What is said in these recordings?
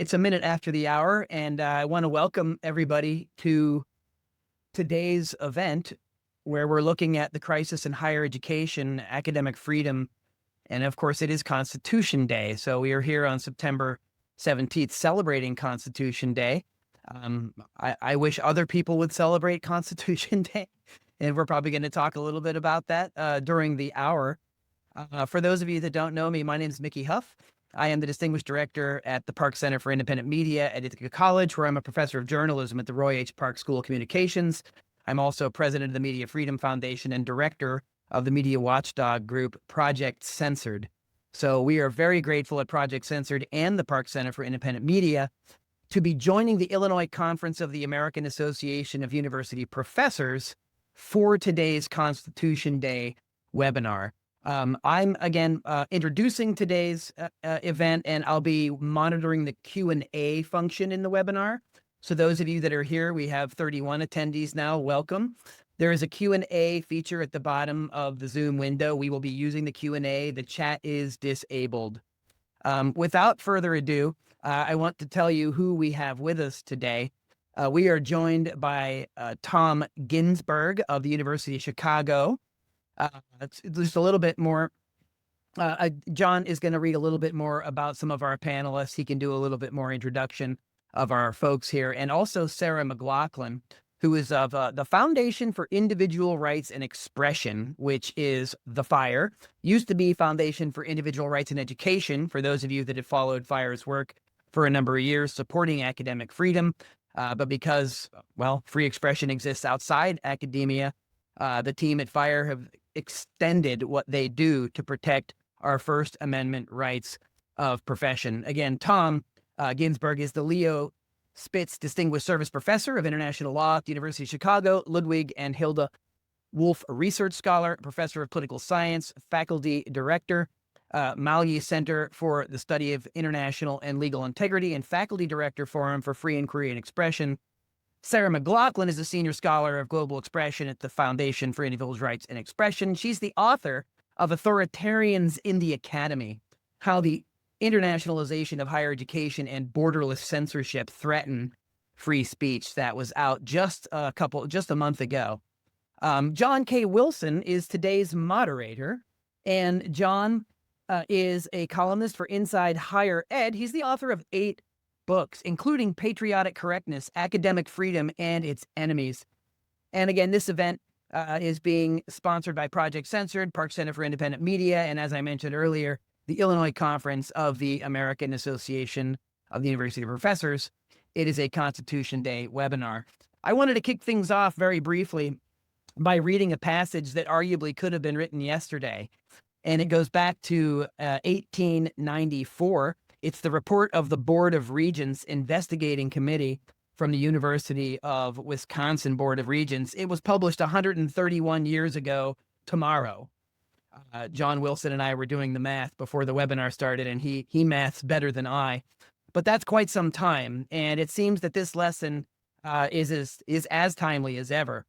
It's a minute after the hour, and I want to welcome everybody to today's event where we're looking at the crisis in higher education, academic freedom, and of course, it is Constitution Day. So we are here on September 17th celebrating Constitution Day. I wish other people would celebrate Constitution Day, and we're probably going to talk a little bit about that during the hour. For those of you that don't know me, my name is Mickey Huff. I am the Distinguished Director at the Park Center for Independent Media at Ithaca College, where I'm a professor of journalism at the Roy H. Park School of Communications. I'm also president of the Media Freedom Foundation and director of the media watchdog group Project Censored. So we are very grateful at Project Censored and the Park Center for Independent Media to be joining the Illinois Conference of the American Association of University Professors for today's Constitution Day webinar. I'm again introducing today's event, and I'll be monitoring the Q&A function in the webinar. So those of you that are here, we have 31 attendees now. Welcome. There is a Q&A feature at the bottom of the Zoom window. We will be using the Q&A. The chat is disabled. Without further ado, I want to tell you who we have with us today. We are joined by Tom Ginsburg of the University of Chicago. It's just a little bit more. John is going to read a little bit more about some of our panelists. He can do a little bit more introduction of our folks here. And also Sarah McLaughlin, who is of the Foundation for Individual Rights and Expression, which is the FIRE. Used to be Foundation for Individual Rights and Education, for those of you that have followed FIRE's work for a number of years, supporting academic freedom. But because, well, free expression exists outside academia, the team at FIRE have extended what they do to protect our First Amendment rights of profession. Again, Tom Ginsburg is the Leo Spitz Distinguished Service Professor of International Law at the University of Chicago, Ludwig and Hilda Wolf Research Scholar, Professor of Political Science, Faculty Director, Malyi Center for the Study of International and Legal Integrity, and Faculty Director, Forum for Free Inquiry and Expression. Sarah McLaughlin is a senior scholar of global expression at the Foundation for Individual Rights and Expression. She's the author of Authoritarians in the Academy, How the Internationalization of Higher Education and Borderless Censorship Threaten Free Speech. That was out just a month ago. John K. Wilson is today's moderator, and John is a columnist for Inside Higher Ed. He's the author of 8 books, including Patriotic, Correctness, Academic Freedom, and Its Enemies. And again, this event is being sponsored by Project Censored, Park Center for Independent Media, and as I mentioned earlier, the Illinois Conference of the American Association of the University Professors. It is a Constitution Day webinar. I wanted to kick things off very briefly by reading a passage that arguably could have been written yesterday, and it goes back to 1894. It's the report of the Board of Regents Investigating Committee from the University of Wisconsin Board of Regents. It was published 131 years ago tomorrow. John Wilson and I were doing the math before the webinar started, and he maths better than I. But that's quite some time, and it seems that this lesson is as timely as ever.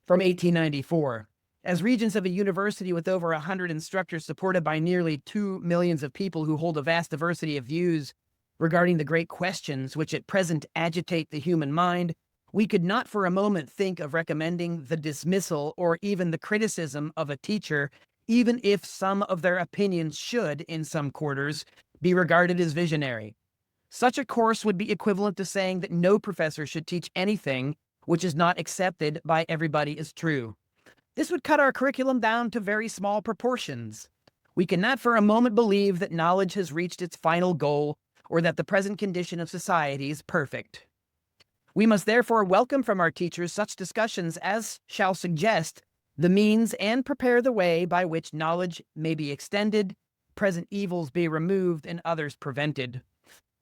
From 1894. As regents of a university with over 100 instructors supported by nearly 2 million of people who hold a vast diversity of views regarding the great questions which at present agitate the human mind, we could not for a moment think of recommending the dismissal or even the criticism of a teacher, even if some of their opinions should, in some quarters, be regarded as visionary. Such a course would be equivalent to saying that no professor should teach anything which is not accepted by everybody as true. This would cut our curriculum down to very small proportions. We cannot for a moment believe that knowledge has reached its final goal or that the present condition of society is perfect. We must therefore welcome from our teachers such discussions as shall suggest the means and prepare the way by which knowledge may be extended, present evils be removed, and others prevented.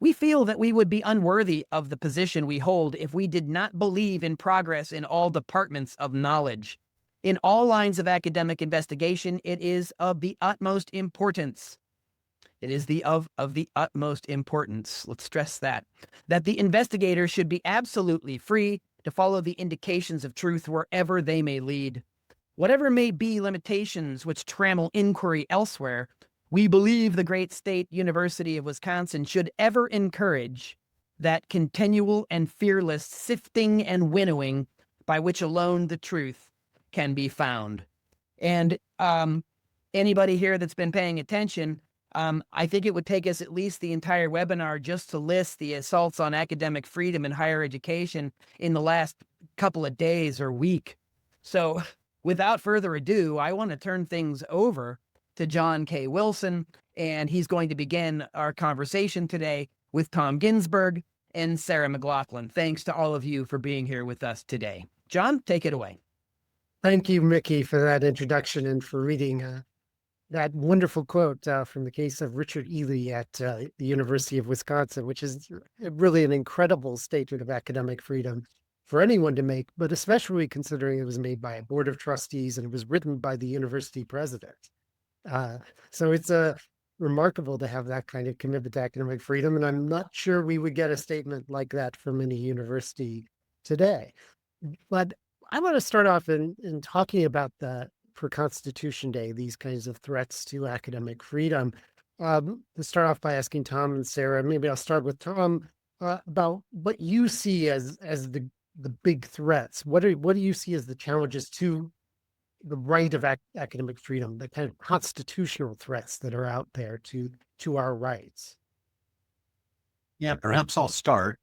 We feel that we would be unworthy of the position we hold if we did not believe in progress in all departments of knowledge. In all lines of academic investigation, it is of the utmost importance. It is of the utmost importance, let's stress that the investigator should be absolutely free to follow the indications of truth wherever they may lead. Whatever may be limitations which trammel inquiry elsewhere, We believe the great state University of Wisconsin should ever encourage that continual and fearless sifting and winnowing by which alone the truth can be found. And anybody here that's been paying attention, I think it would take us at least the entire webinar just to list the assaults on academic freedom in higher education in the last couple of days or week. So without further ado, I want to turn things over to John K. Wilson, and he's going to begin our conversation today with Tom Ginsburg and Sarah McLaughlin. Thanks to all of you for being here with us today. John, take it away. Thank you, Mickey, for that introduction and for reading that wonderful quote from the case of Richard Ely at the University of Wisconsin, which is really an incredible statement of academic freedom for anyone to make, but especially considering it was made by a board of trustees and it was written by the university president. So it's remarkable to have that kind of commitment to academic freedom, and I'm not sure we would get a statement like that from any university today. But I want to start off in talking about for Constitution Day, these kinds of threats to academic freedom. To start off by asking Tom and Sarah, maybe I'll start with Tom, about what you see as the big threats. What do you see as the challenges to the right of academic freedom, the kind of constitutional threats that are out there to our rights? Yeah, perhaps I'll start.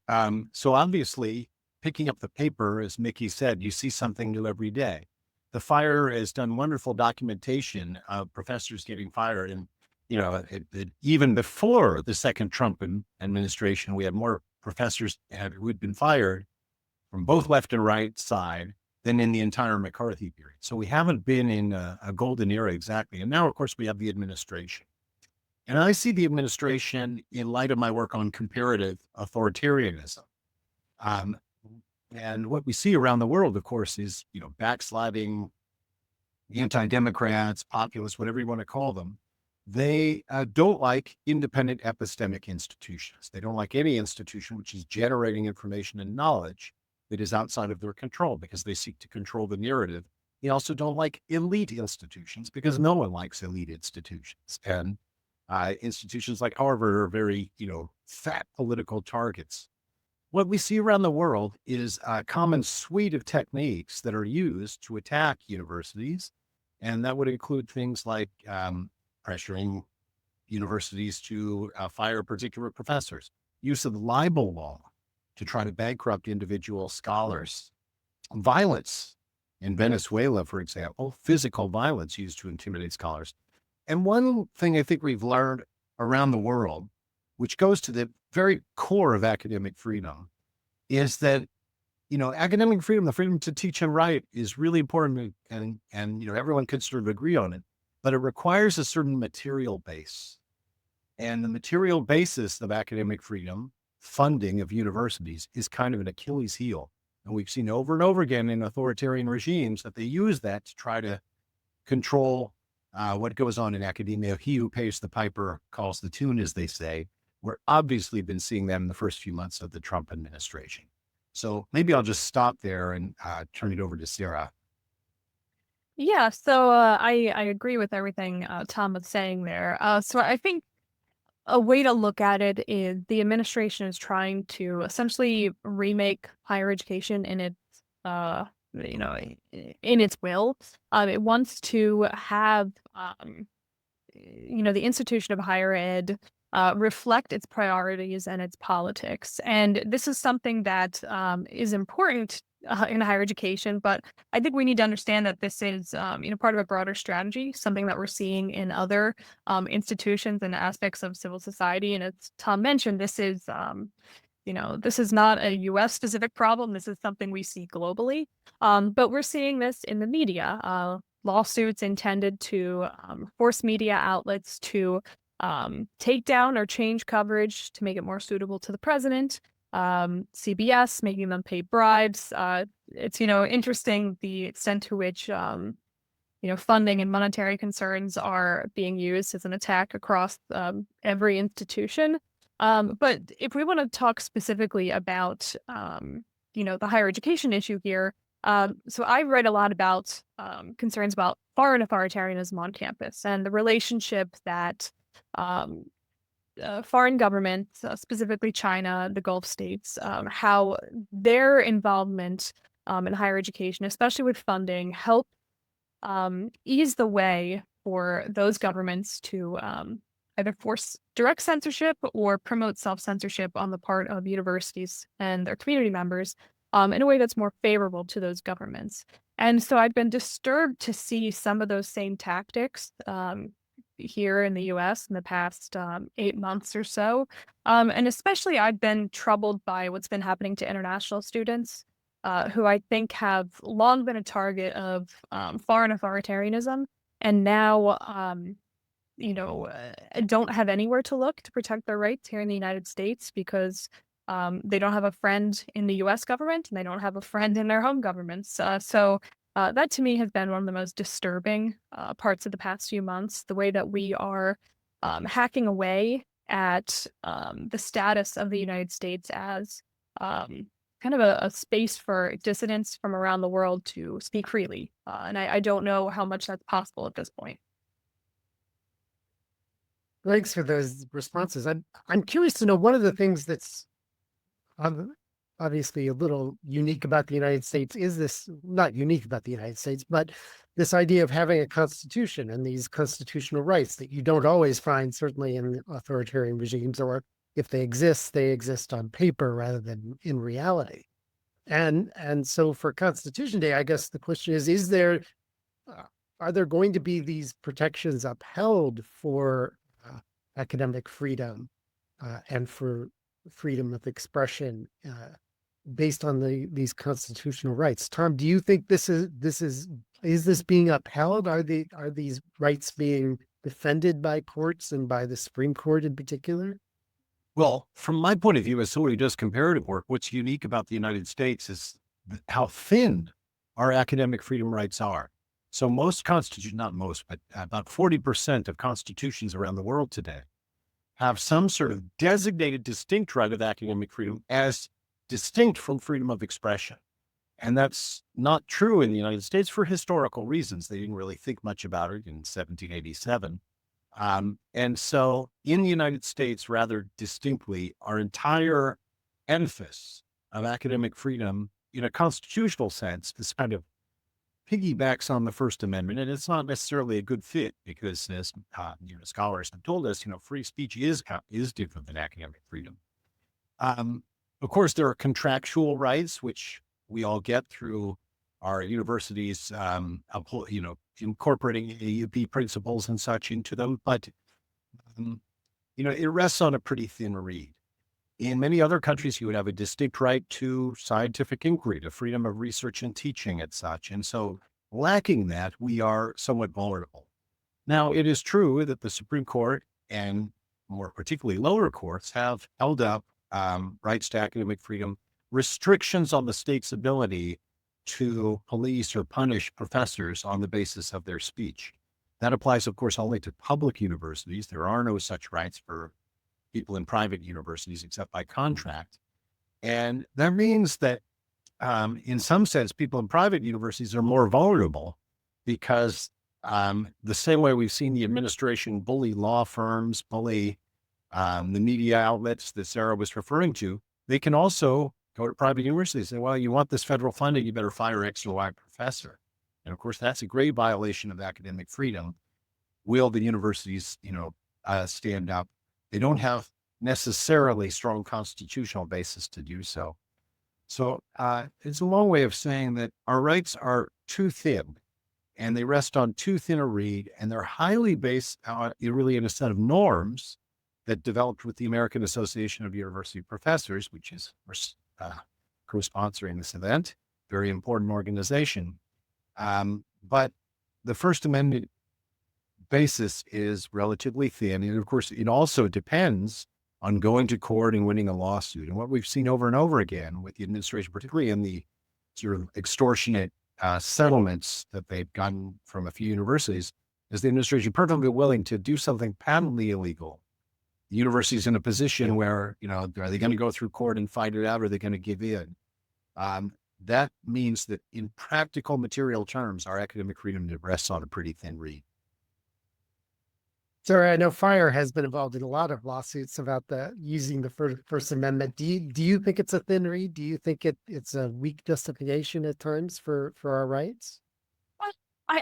So obviously, picking up the paper, as Mickey said, you see something new every day. The Fire has done wonderful documentation of professors getting fired. And, even before the second Trump administration, we had more professors who had been fired from both left and right side than in the entire McCarthy period. So we haven't been in a golden era exactly. And now, of course, we have the administration. And I see the administration in light of my work on comparative authoritarianism. And what we see around the world, of course, is, backsliding anti-democrats, populists, whatever you want to call them. They don't like independent epistemic institutions. They don't like any institution which is generating information and knowledge that is outside of their control because they seek to control the narrative. They also don't like elite institutions because no one likes elite institutions. And institutions like Harvard are very, fat political targets. What we see around the world is a common suite of techniques that are used to attack universities. And that would include things like pressuring universities to fire particular professors, use of the libel law to try to bankrupt individual scholars, violence in Venezuela, for example, physical violence used to intimidate scholars. And one thing I think we've learned around the world, which goes to the very core of academic freedom, is that, academic freedom, the freedom to teach and write, is really important, and everyone could sort of agree on it, but it requires a certain material base. And the material basis of academic freedom, funding of universities, is kind of an Achilles heel. And we've seen over and over again in authoritarian regimes that they use that to try to control what goes on in academia. He who pays the piper calls the tune, as they say. We're obviously been seeing them in the first few months of the Trump administration. So maybe I'll just stop there and turn it over to Sarah. Yeah, so I agree with everything Tom was saying there. So I think a way to look at it is the administration is trying to essentially remake higher education in its in its will. It wants to have the institution of higher ed reflect its priorities and its politics. And this is something that is important in higher education, but I think we need to understand that this is, part of a broader strategy, something that we're seeing in other institutions and aspects of civil society. And as Tom mentioned, this is, this is not a U.S. specific problem. This is something we see globally. But we're seeing this in the media. Lawsuits intended to force media outlets to take down or change coverage to make it more suitable to the president. CBS making them pay bribes. It's interesting the extent to which funding and monetary concerns are being used as an attack across every institution. But if we want to talk specifically about the higher education issue here, so I read a lot about concerns about foreign authoritarianism on campus and the relationship that um, foreign governments, specifically China, the Gulf states, how their involvement in higher education, especially with funding, help ease the way for those governments to either force direct censorship or promote self-censorship on the part of universities and their community members in a way that's more favorable to those governments. And so I've been disturbed to see some of those same tactics here in the US in the past 8 months or so. And especially, I've been troubled by what's been happening to international students who I think have long been a target of foreign authoritarianism, and now, don't have anywhere to look to protect their rights here in the United States because they don't have a friend in the U.S. government and they don't have a friend in their home governments. So that to me has been one of the most disturbing parts of the past few months, the way that we are hacking away at the status of the United States as kind of a space for dissidents from around the world to speak freely. And I don't know how much that's possible at this point. Thanks for those responses. I'm curious to know, one of the things that's obviously a little unique about the United States is this, not unique about the United States, but this idea of having a constitution and these constitutional rights that you don't always find, certainly in authoritarian regimes, or if they exist on paper rather than in reality. And so for Constitution Day, I guess the question is there, are there going to be these protections upheld for academic freedom and for freedom of expression based on these constitutional rights? Tom, do you think this is being upheld? Are these rights being defended by courts and by the Supreme Court in particular? Well, from my point of view, as somebody who does comparative work, what's unique about the United States is how thin our academic freedom rights are. So most constitutions, not most, but about 40% of constitutions around the world today have some sort of designated distinct right of academic freedom as distinct from freedom of expression. And that's not true in the United States for historical reasons. They didn't really think much about it in 1787. And so in the United States, rather distinctly, our entire edifice of academic freedom in a constitutional sense is kind of piggybacks on the First Amendment, and it's not necessarily a good fit because, as scholars have told us, free speech is different than academic freedom. Of course, there are contractual rights which we all get through our universities, incorporating AAUP principles and such into them, but it rests on a pretty thin reed. In many other countries, you would have a distinct right to scientific inquiry, to freedom of research and teaching and such. And so lacking that, we are somewhat vulnerable. Now, it is true that the Supreme Court and more particularly lower courts have held up rights to academic freedom, restrictions on the state's ability to police or punish professors on the basis of their speech. That applies, of course, only to public universities. There are no such rights for people in private universities except by contract. And that means that in some sense, people in private universities are more vulnerable because the same way we've seen the administration bully law firms, bully the media outlets that Sarah was referring to, they can also go to private universities and say, well, you want this federal funding, you better fire X or Y professor. And of course, that's a grave violation of academic freedom. Will the universities, stand up? They don't have necessarily strong constitutional basis to do so. So it's a long way of saying that our rights are too thin and they rest on too thin a reed, and they're highly based really in a set of norms that developed with the American Association of University Professors, which is co-sponsoring this event, very important organization. But the First Amendment basis is relatively thin. And of course, it also depends on going to court and winning a lawsuit. And what we've seen over and over again with the administration, particularly in the sort of extortionate settlements that they've gotten from a few universities, is the administration perfectly willing to do something patently illegal. The university's in a position where, are they going to go through court and fight it out, or are they going to give in? That means that in practical material terms, our academic freedom rests on a pretty thin reed. So I know Fire has been involved in a lot of lawsuits about the using the First Amendment. Do you think it's a thin reed? Do you think it's a weak justification at times for our rights? Well,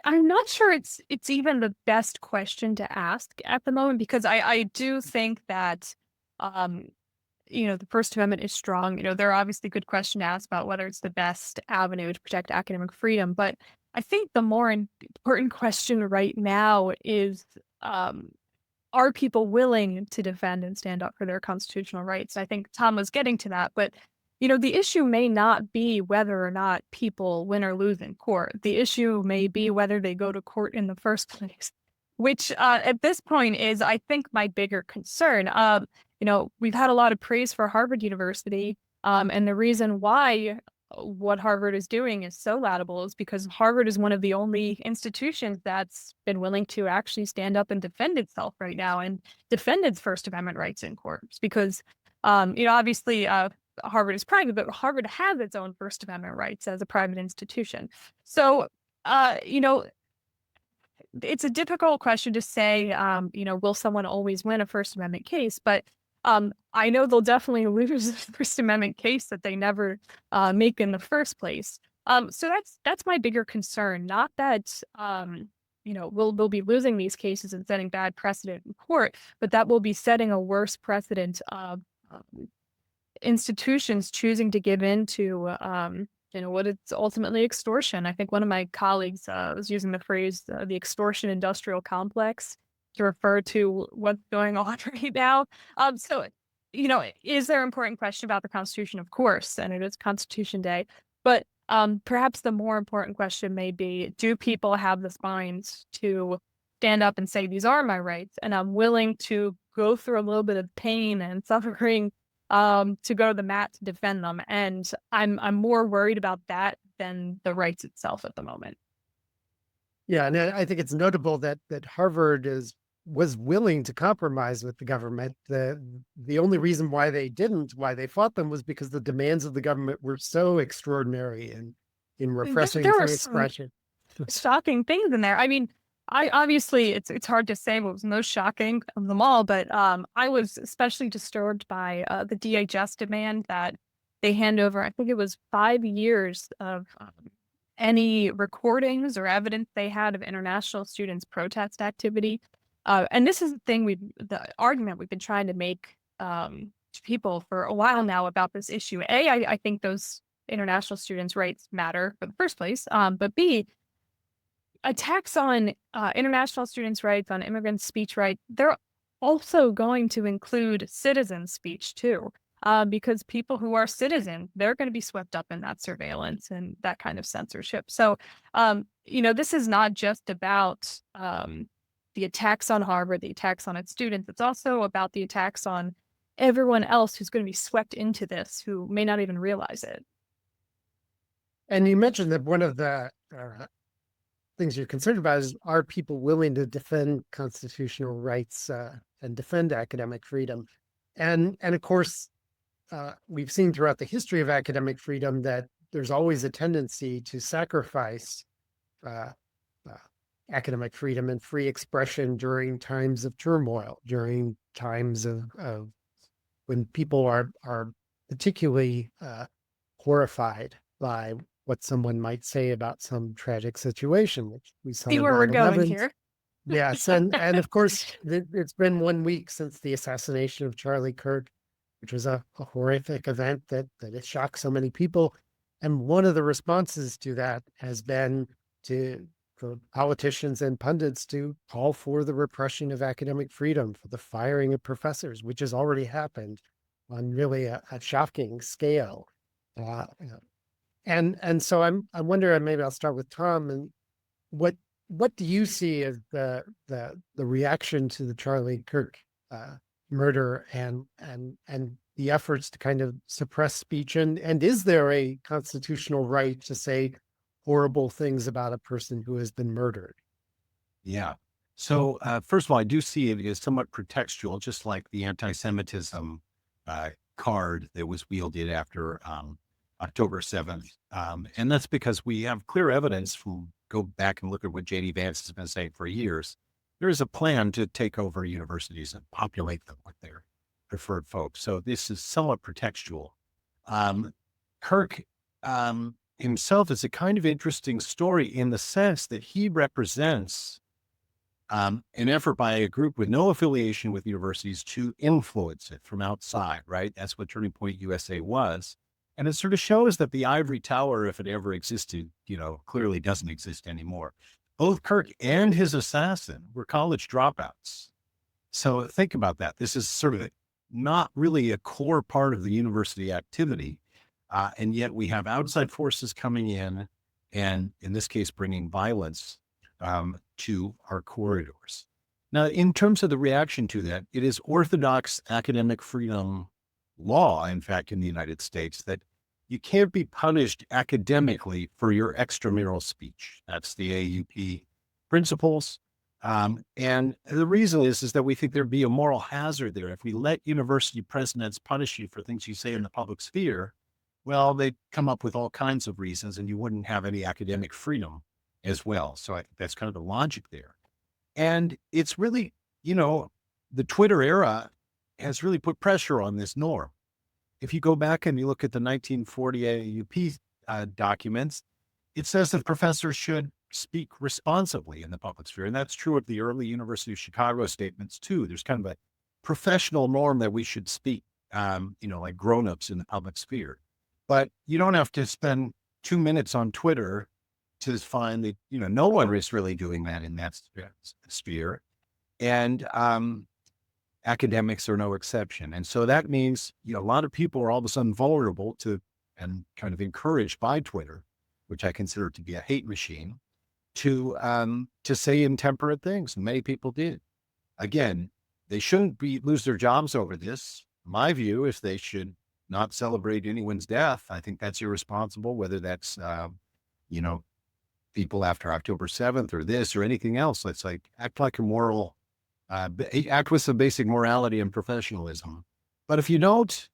I'm not sure it's even the best question to ask at the moment, because I do think that um the First Amendment is strong. There are obviously good questions to ask about whether it's the best avenue to protect academic freedom, but I think the more important question right now is, um, are people willing to defend and stand up for their constitutional rights? I think Tom was getting to that, but the issue may not be whether or not people win or lose in court. The issue may be whether they go to court in the first place, which at this point is, I think, my bigger concern. We've had a lot of praise for Harvard University, and the reason why what Harvard is doing is so laudable is because Harvard is one of the only institutions that's been willing to actually stand up and defend itself right now and defend its First Amendment rights in courts. Because, obviously, Harvard is private, but Harvard has its own First Amendment rights as a private institution. So, uh, you know, it's a difficult question to say, will someone always win a First Amendment case? But I know they'll definitely lose a First Amendment case that they never make in the first place. So that's my bigger concern. Not that we'll be losing these cases and setting bad precedent in court, but that will be setting a worse precedent of institutions choosing to give in to what it's ultimately extortion. I think one of my colleagues was using the phrase the extortion industrial complex to refer to what's going on right now. So, is there an important question about the Constitution? Of course, and it is Constitution Day. But perhaps the more important question may be, do people have the spines to stand up and say, these are my rights, and I'm willing to go through a little bit of pain and suffering to go to the mat to defend them? And I'm more worried about that than the rights itself at the moment. Yeah, and I think it's notable that Harvard was willing to compromise with the government. The only reason why they fought them was because the demands of the government were so extraordinary in repressing There were free some expression. shocking things in there. I mean, I obviously it's hard to say what was most shocking of them all, but I was especially disturbed by the DHS demand that they hand over. I think it was 5 years of any recordings or evidence they had of international students' protest activity. And this is the argument we've been trying to make to people for a while now about this issue. I think those international students' rights matter for the first place, but B, attacks on international students' rights, on immigrants' speech rights, they're also going to include citizen speech too. Because people who are citizens, they're going to be swept up in that surveillance and that kind of censorship. So, this is not just about the attacks on Harvard, the attacks on its students. It's also about the attacks on everyone else who's going to be swept into this, who may not even realize it. And you mentioned that one of the things you're concerned about is, are people willing to defend constitutional rights and defend academic freedom? And of course, we've seen throughout the history of academic freedom that there's always a tendency to sacrifice academic freedom and free expression during times of turmoil, during times of when people are particularly horrified by what someone might say about some tragic situation, which we saw. See where we're going here. Yes, and of course, it's been 1 week since the assassination of Charlie Kirk, which was a horrific event that has shocked so many people. And one of the responses to that has been for politicians and pundits to call for the repression of academic freedom, for the firing of professors, which has already happened on really a shocking scale. And so I wonder, and maybe I'll start with Tom, and what do you see as the reaction to the Charlie Kirk murder and the efforts to kind of suppress speech, and is there a constitutional right to say horrible things about a person who has been murdered? Yeah. So first of all, I do see it as somewhat pretextual, just like the anti-Semitism card that was wielded after October 7th. And that's because we have clear evidence go back and look at what J.D. Vance has been saying for years, there is a plan to take over universities and populate them with their preferred folks. So this is somewhat pretextual. Kirk himself is a kind of interesting story in the sense that he represents an effort by a group with no affiliation with universities to influence it from outside, right? That's what Turning Point USA was. And it sort of shows that the ivory tower, if it ever existed, clearly doesn't exist anymore. Both Kirk and his assassin were college dropouts. So think about that. This is sort of not really a core part of the university activity. And yet we have outside forces coming in and, in this case, bringing violence to our corridors. Now, in terms of the reaction to that, it is orthodox academic freedom law, in fact, in the United States, that you can't be punished academically for your extramural speech. That's the AAUP principles. And the reason is that we think there'd be a moral hazard there. If we let university presidents punish you for things you say in the public sphere, well, they'd come up with all kinds of reasons and you wouldn't have any academic freedom as well. So I think that's kind of the logic there. And it's really, the Twitter era has really put pressure on this norm. If you go back and you look at the 1940 AAUP documents, it says that professors should speak responsibly in the public sphere. And that's true of the early University of Chicago statements too. There's kind of a professional norm that we should speak, like grownups in the public sphere. But you don't have to spend 2 minutes on Twitter to find that, no one is really doing that in that sphere. And academics are no exception. And so that means, a lot of people are all of a sudden vulnerable to and kind of encouraged by Twitter, which I consider to be a hate machine, to say intemperate things. And many people did. Again, they shouldn't lose their jobs over this. My view is they should not celebrate anyone's death. I think that's irresponsible, whether that's, people after October 7th or this or anything else. It's like, act like a moral, act with some basic morality and professionalism. But if you don't,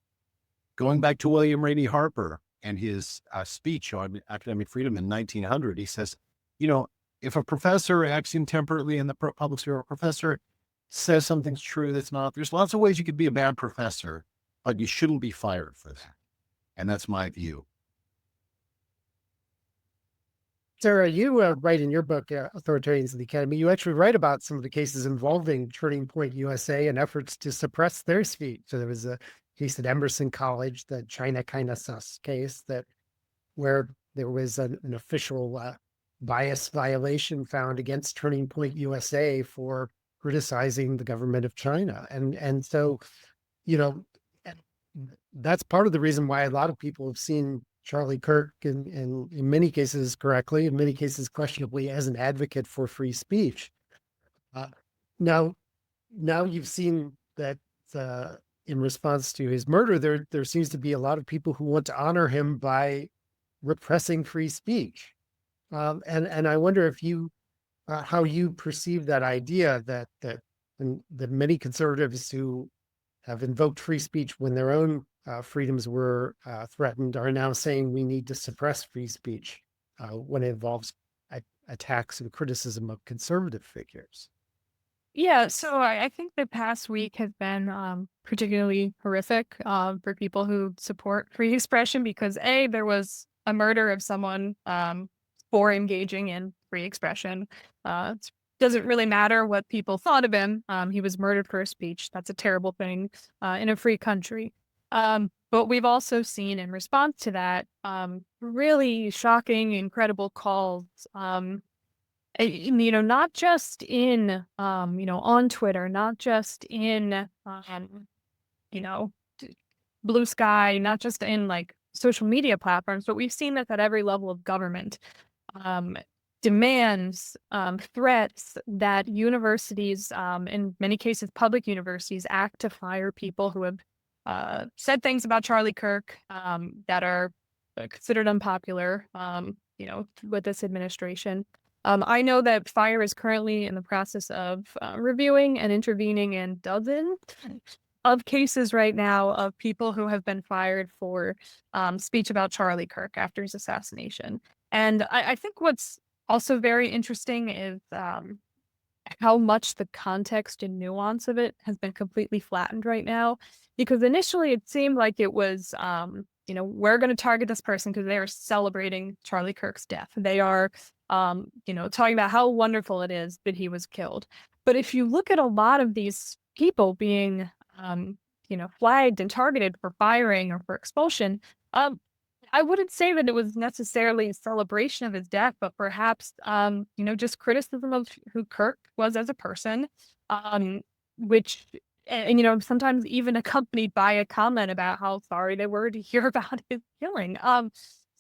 going back to William Rainey Harper and his speech on academic freedom in 1900, he says, if a professor acts intemperately in the public sphere, a professor says something's true that's not, there's lots of ways you could be a bad professor, but you shouldn't be fired for that. And that's my view. Sarah, you write in your book, Authoritarians of the Academy, you actually write about some of the cases involving Turning Point USA and efforts to suppress their speech. So there was a case at Emerson College, the China Kind of Sus case, where there was an official bias violation found against Turning Point USA for criticizing the government of China. And so, that's part of the reason why a lot of people have seen Charlie Kirk in many cases correctly, in many cases questionably, as an advocate for free speech. Now you've seen that in response to his murder, there seems to be a lot of people who want to honor him by repressing free speech. And I wonder if how you perceive that idea that many conservatives who have invoked free speech when their own freedoms were threatened are now saying we need to suppress free speech when it involves attacks and criticism of conservative figures. Yeah, so I think the past week has been particularly horrific for people who support free expression because there was a murder of someone for engaging in free expression. It doesn't really matter what people thought of him. He was murdered for his speech. That's a terrible thing in a free country. But we've also seen in response to that really shocking, incredible calls. Not just in on Twitter, not just in Blue Sky, not just in like social media platforms, but we've seen this at every level of government. Demands, threats that universities, in many cases public universities, act to fire people who have said things about Charlie Kirk that are considered unpopular, with this administration. I know that FIRE is currently in the process of reviewing and intervening in dozens of cases right now of people who have been fired for speech about Charlie Kirk after his assassination. And I think what's also very interesting is how much the context and nuance of it has been completely flattened right now. Because initially it seemed like it was, we're going to target this person because they are celebrating Charlie Kirk's death. They are, talking about how wonderful it is that he was killed. But if you look at a lot of these people being, flagged and targeted for firing or for expulsion, I wouldn't say that it was necessarily a celebration of his death, but perhaps, just criticism of who Kirk was as a person, um, which, sometimes even accompanied by a comment about how sorry they were to hear about his killing.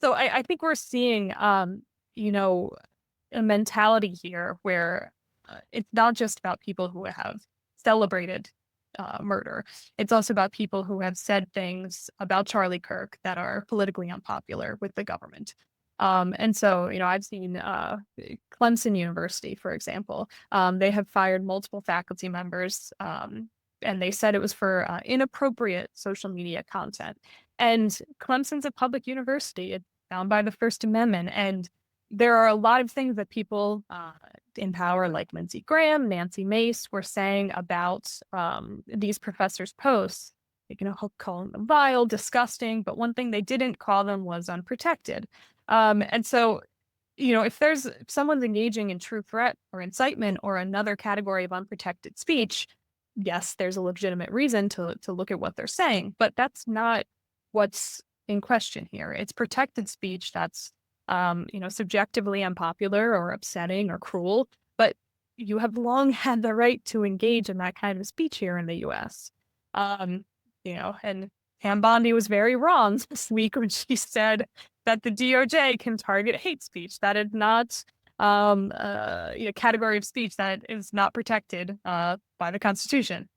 So I think we're seeing, you know, a mentality here where it's not just about people who have celebrated murder. It's also about people who have said things about Charlie Kirk that are politically unpopular with the government. And so, I've seen Clemson University, for example, they have fired multiple faculty members, and they said it was for inappropriate social media content. And Clemson's a public university. It's bound by the First Amendment. And there are a lot of things that people in power, like Lindsey Graham, Nancy Mace, were saying about these professors' posts. Calling them vile, disgusting, but one thing they didn't call them was unprotected. And so, if someone's engaging in true threat or incitement or another category of unprotected speech, yes, there's a legitimate reason to look at what they're saying, but that's not what's in question here. It's protected speech that's subjectively unpopular or upsetting or cruel, but you have long had the right to engage in that kind of speech here in the US. And Pam Bondi was very wrong this week when she said that the DOJ can target hate speech. That is not a category of speech that is not protected by the Constitution.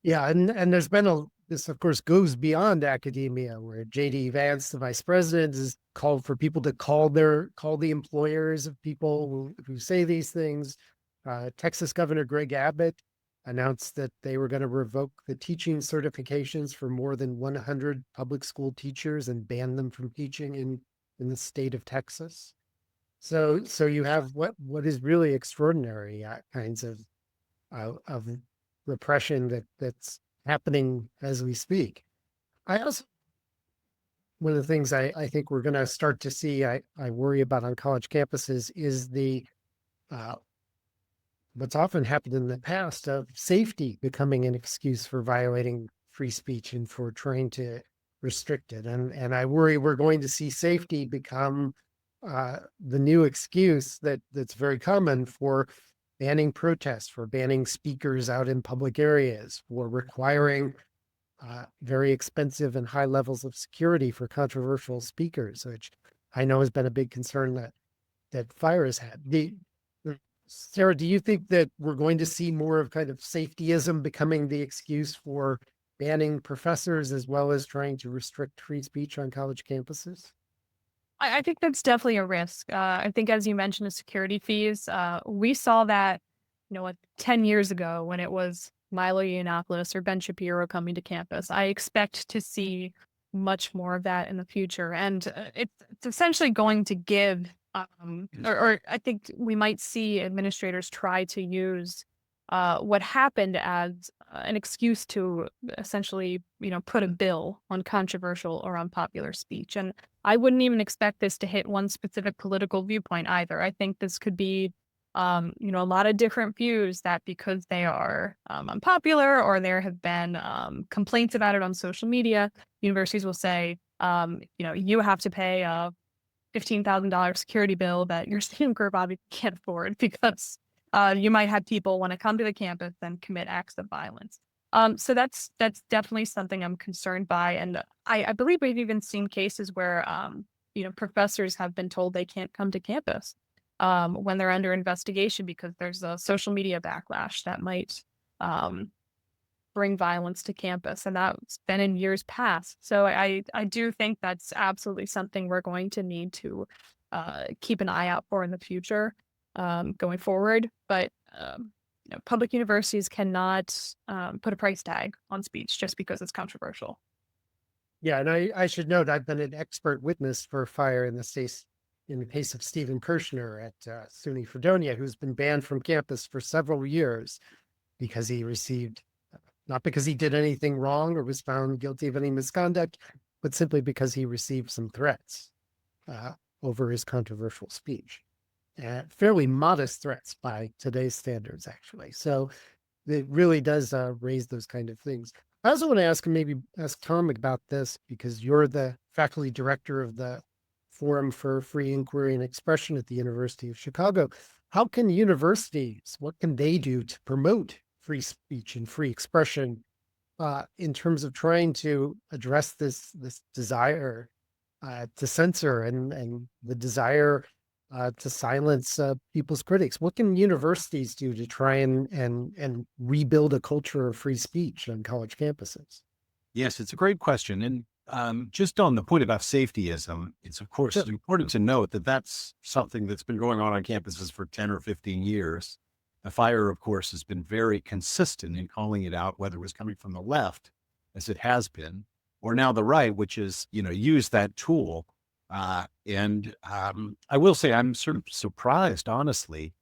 Yeah, and there's been this, of course, goes beyond academia, where J.D. Vance, the vice president, has called for people to call the employers of people who say these things. Texas Governor Greg Abbott announced that they were going to revoke the teaching certifications for more than 100 public school teachers and ban them from teaching in the state of Texas. So you have what is really extraordinary kinds of repression that's happening as we speak. One of the things I think we're going to start to see, I worry about on college campuses, is the what's often happened in the past of safety becoming an excuse for violating free speech and for trying to restrict it. And I worry we're going to see safety become the new excuse that's very common for banning protests, for banning speakers out in public areas, for requiring very expensive and high levels of security for controversial speakers, which I know has been a big concern that FIRE has had. Sarah, do you think that we're going to see more of kind of safetyism becoming the excuse for banning professors as well as trying to restrict free speech on college campuses? I think that's definitely a risk. I think, as you mentioned, the security fees, we saw that, 10 years ago when it was Milo Yiannopoulos or Ben Shapiro coming to campus. I expect to see much more of that in the future. And it's essentially going to give, or I think we might see administrators try to use what happened as an excuse to essentially, put a bill on controversial or unpopular speech. And I wouldn't even expect this to hit one specific political viewpoint either. I think this could be, a lot of different views that, because they are unpopular or there have been complaints about it on social media, universities will say, you have to pay a $15,000 security bill that your student group obviously can't afford, because you might have people want to come to the campus and commit acts of violence. So that's definitely something I'm concerned by. And I believe we've even seen cases where, professors have been told they can't come to campus when they're under investigation because there's a social media backlash that might bring violence to campus. And that's been in years past. So I do think that's absolutely something we're going to need to keep an eye out for in the future going forward. But public universities cannot put a price tag on speech just because it's controversial. Yeah, and I should note I've been an expert witness for FIRE in the in the case of Stephen Kirshner at SUNY Fredonia, who's been banned from campus for several years because he received, not because he did anything wrong or was found guilty of any misconduct, but simply because he received some threats over his controversial speech. Fairly modest threats by today's standards, actually. So it really does raise those kind of things. I also want to ask Tom about this, because you're the faculty director of the Forum for Free Inquiry and Expression at the University of Chicago. How can universities, what can they do to promote free speech and free expression in terms of trying to address this desire to censor and the desire to silence people's critics? What can universities do to try and rebuild a culture of free speech on college campuses? Yes, it's a great question. And just on the point about safetyism, it's of course important to note that that's something that's been going on campuses for 10 or 15 years. The fire, of course, has been very consistent in calling it out, whether it was coming from the left, as it has been, or now the right, which is, use that tool. And I will say I'm sort of surprised, honestly,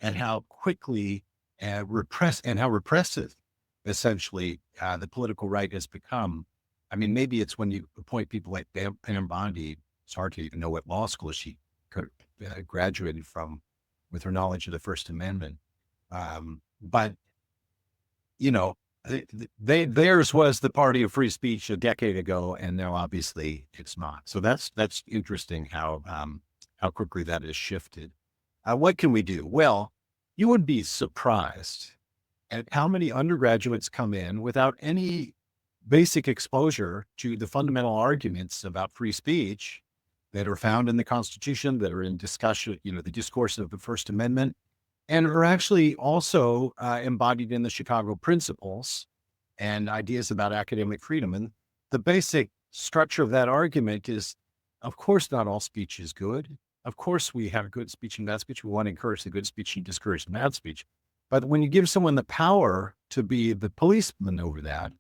at how quickly how repressive, essentially, the political right has become. I mean, maybe it's when you appoint people like Pam Bondi. It's hard to even know what law school she graduated from with her knowledge of the First Amendment. But theirs was the party of free speech a decade ago, and now obviously it's not. So that's interesting how quickly that has shifted. What can we do? Well, you would be surprised at how many undergraduates come in without any basic exposure to the fundamental arguments about free speech that are found in the Constitution, that are in discussion, the discourse of the First Amendment, and are actually also embodied in the Chicago principles and ideas about academic freedom. And the basic structure of that argument is, of course, not all speech is good. Of course, we have good speech and bad speech. We want to encourage the good speech and discourage the bad speech. But when you give someone the power to be the policeman over that,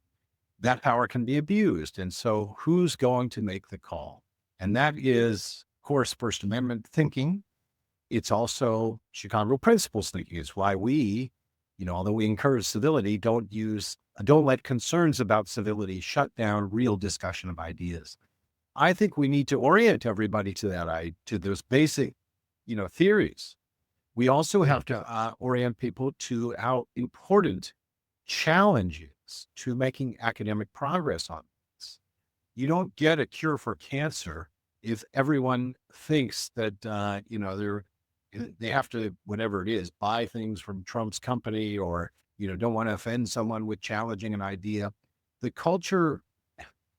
that power can be abused. And so who's going to make the call? And that is, of course, First Amendment thinking. It's also Chicago principles thinking. It's why we, although we encourage civility, don't let concerns about civility shut down real discussion of ideas. I think we need to orient everybody to those basic, theories. We also have to orient people to how important challenges to making academic progress on this. You don't get a cure for cancer if everyone thinks that, they have to, whatever it is, buy things from Trump's company or, don't want to offend someone with challenging an idea. The culture,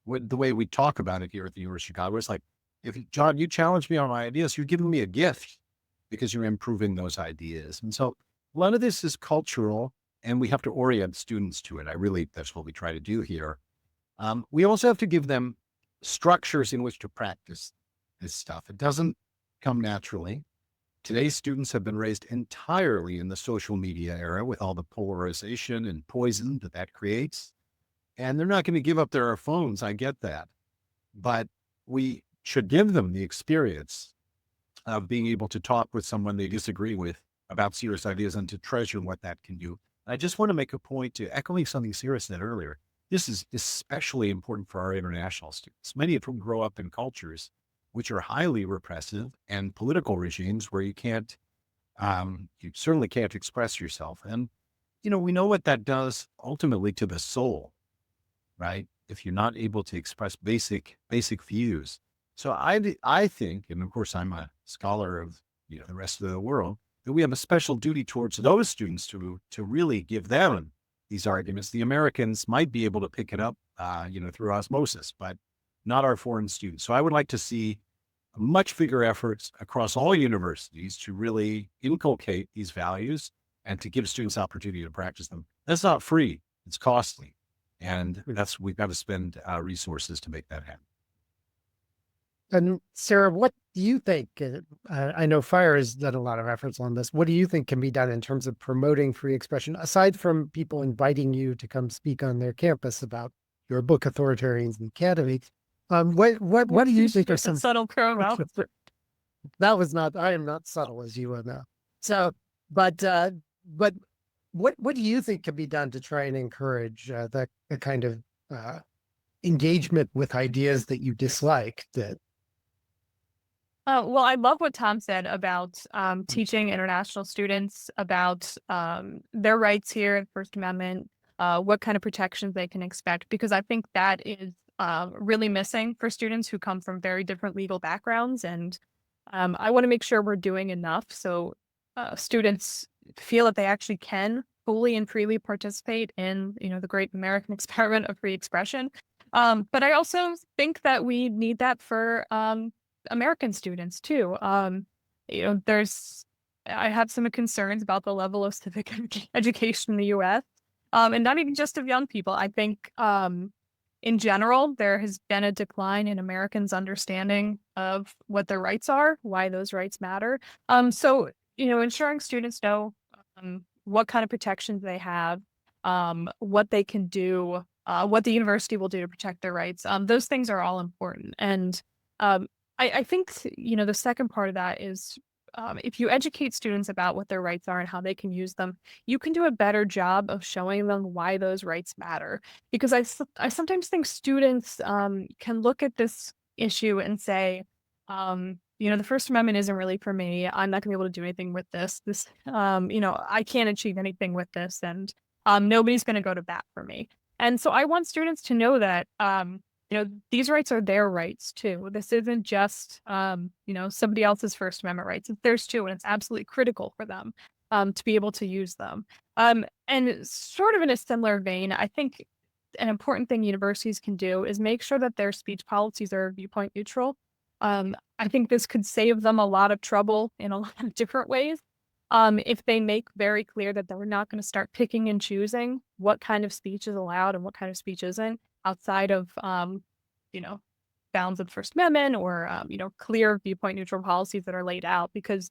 the way we talk about it here at the University of Chicago, is like, if John, you challenge me on my ideas, you're giving me a gift because you're improving those ideas. And so a lot of this is cultural, and we have to orient students to it. That's what we try to do here. We also have to give them structures in which to practice this stuff. It doesn't come naturally. Today's students have been raised entirely in the social media era with all the polarization and poison that creates. And they're not going to give up their phones. I get that. But we should give them the experience of being able to talk with someone they disagree with about serious ideas and to treasure what that can do. I just want to make a point to echoing something Sarah said earlier. This is especially important for our international students. Many of whom grow up in cultures which are highly repressive and political regimes where you certainly can't express yourself. And, we know what that does ultimately to the soul, right? If you're not able to express basic views. So I think, and of course I'm a scholar of, the rest of the world, that we have a special duty towards those students to really give them these arguments. The Americans might be able to pick it up, through osmosis, but not our foreign students. So I would like to see much bigger efforts across all universities to really inculcate these values and to give students opportunity to practice them. That's not free. It's costly. And we've got to spend resources to make that happen. And Sarah, what do you think? I know FIRE has done a lot of efforts on this. What do you think can be done in terms of promoting free expression, aside from people inviting you to come speak on their campus about your book, Authoritarians in the Academy? What do you think are some subtle promo? That was not, I am not subtle, as you will know. So, but what do you think can be done to try and encourage the kind of engagement with ideas that you dislike? That Well, I love what Tom said about teaching international students about their rights here in First Amendment, what kind of protections they can expect, because I think that is really missing for students who come from very different legal backgrounds. And I want to make sure we're doing enough so students feel that they actually can fully and freely participate in, the great American experiment of free expression. But I also think that we need that for American students too. I have some concerns about the level of civic education in the U.S. And not even just of young people. I think in general, there has been a decline in Americans' understanding of what their rights are, why those rights matter. So, ensuring students know what kind of protections they have, what they can do, what the university will do to protect their rights. Those things are all important. And I think, the second part of that is if you educate students about what their rights are and how they can use them, you can do a better job of showing them why those rights matter. Because I sometimes think students can look at this issue and say, the First Amendment isn't really for me. I'm not going to be able to do anything with this. I can't achieve anything with this, and nobody's going to go to bat for me. And so I want students to know that these rights are their rights too. This isn't just, somebody else's First Amendment rights. It's theirs too, and it's absolutely critical for them to be able to use them. And sort of in a similar vein, I think an important thing universities can do is make sure that their speech policies are viewpoint neutral. I think this could save them a lot of trouble in a lot of different ways. If they make very clear that they're not going to start picking and choosing what kind of speech is allowed and what kind of speech isn't, outside of, bounds of the First Amendment or, clear viewpoint neutral policies that are laid out. Because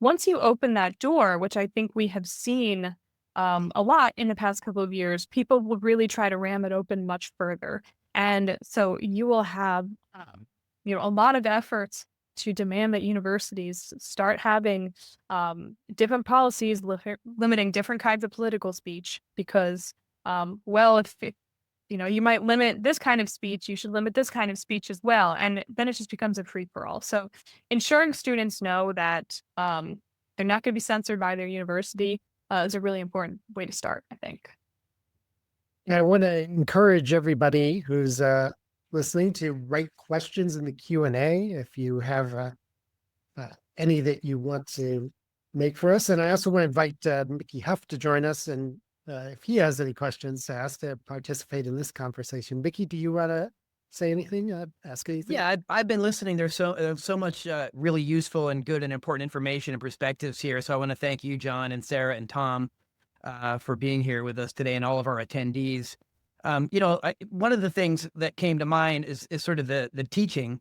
once you open that door, which I think we have seen a lot in the past couple of years, people will really try to ram it open much further. And so you will have, a lot of efforts to demand that universities start having different policies limiting different kinds of political speech because, if you might limit this kind of speech, you should limit this kind of speech as well. And then it just becomes a free-for-all. So ensuring students know that they're not going to be censored by their university is a really important way to start, I think. I want to encourage everybody who's listening to write questions in the Q&A if you have any that you want to make for us. And I also want to invite Mickey Huff to join us, and if he has any questions to ask to participate in this conversation. Mickey, do you want to say anything, ask anything? Yeah, I've been listening. There's so much really useful and good and important information and perspectives here. So I want to thank you, John and Sarah and Tom, for being here with us today and all of our attendees. One of the things that came to mind is sort of the teaching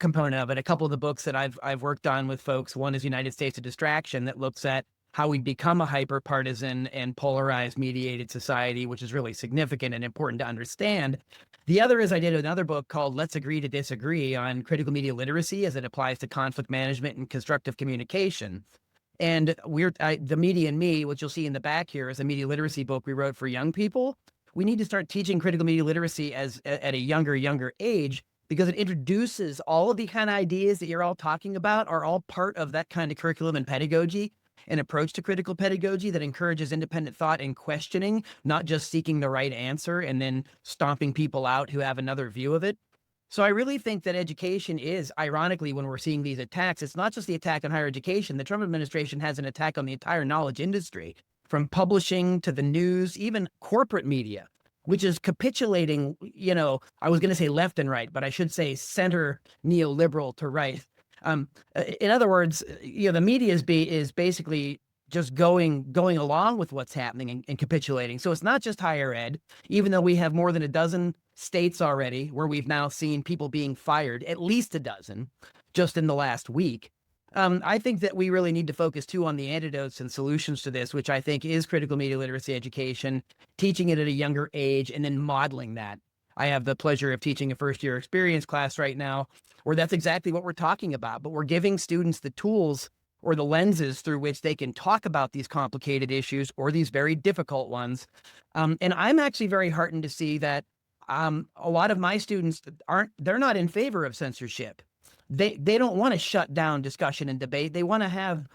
component of it. A couple of the books that I've worked on with folks. One is United States of Distraction, that looks at how we become a hyper-partisan and polarized mediated society, which is really significant and important to understand. The other is I did another book called Let's Agree to Disagree on critical media literacy as it applies to conflict management and constructive communication. And The Media and Me, which you'll see in the back here, is a media literacy book we wrote for young people. We need to start teaching critical media literacy at a younger age, because it introduces all of the kind of ideas that you're all talking about are all part of that kind of curriculum and pedagogy, an approach to critical pedagogy that encourages independent thought and questioning, not just seeking the right answer and then stomping people out who have another view of it. So I really think that education is, ironically, when we're seeing these attacks, it's not just the attack on higher education. The Trump administration has an attack on the entire knowledge industry, from publishing to the news, even corporate media, which is capitulating, I was going to say left and right, but I should say center neoliberal to right. In other words, the media is basically just going along with what's happening and capitulating. So it's not just higher ed, even though we have more than a dozen states already where we've now seen people being fired, at least a dozen, just in the last week. I think that we really need to focus too on the antidotes and solutions to this, which I think is critical media literacy education, teaching it at a younger age, and then modeling that. I have the pleasure of teaching a first-year experience class right now, where that's exactly what we're talking about. But we're giving students the tools or the lenses through which they can talk about these complicated issues or these very difficult ones. And I'm actually very heartened to see that a lot of my students they're not in favor of censorship. They don't want to shut down discussion and debate. They want to have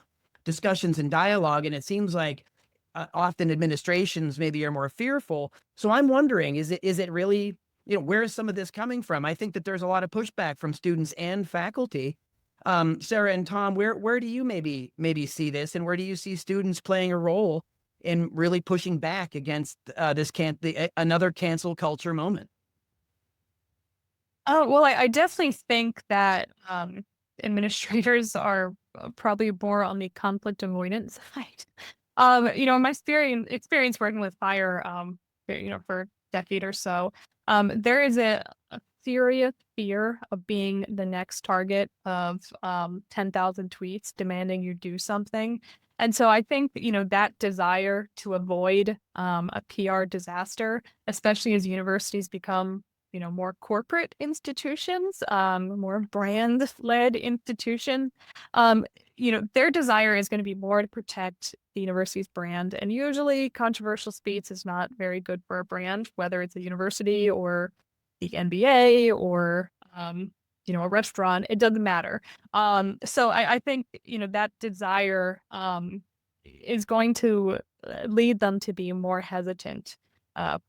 discussions and dialogue. And it seems like often administrations maybe are more fearful. So I'm wondering, is it really, where is some of this coming from? I think that there's a lot of pushback from students and faculty. Sarah and Tom, where do you maybe see this, and where do you see students playing a role in really pushing back against another cancel culture moment? Oh, well, I definitely think that administrators are probably more on the conflict avoidance side. In my experience working with fire, for a decade or so, there is a serious fear of being the next target of 10,000 tweets demanding you do something. And so I think, that desire to avoid a PR disaster, especially as universities become more corporate institutions, more brand-led institutions, their desire is going to be more to protect the university's brand. And usually controversial speech is not very good for a brand, whether it's a university or the NBA or, a restaurant. It doesn't matter. So I think, that desire is going to lead them to be more hesitant